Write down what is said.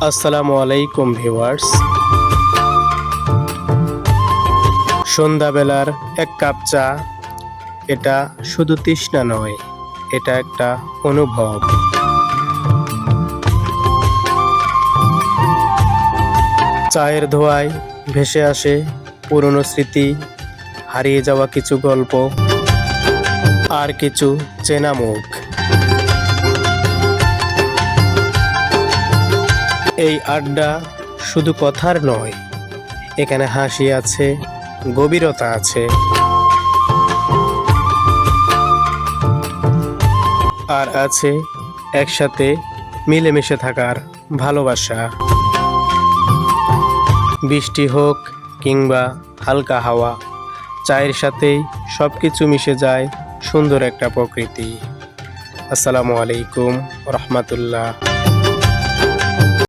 আসসালামু আলাইকুম ভিউয়ার্স। সন্ধ্যাবেলার এক কাপ চা, এটা শুধু তৃষ্ণা নয়, এটা একটা অনুভব। চায়ের ধোঁয়ায় ভেসে আসে পুরনো স্মৃতি, হারিয়ে যাওয়া কিছু গল্প আর কিছু চেনা মুখ। এই আড্ডা শুধু কথার নয়, এখানে হাসি আছে, গভীরতা আছে, আর আছে একসাথে মিলেমিশে থাকার ভালোবাসা। বৃষ্টি হোক কিংবা হালকা হাওয়া, চায়ের সাথেই সব কিছু মিশে যায় সুন্দর একটা প্রকৃতি। আসসালামু আলাইকুম রহমতুল্লাহ।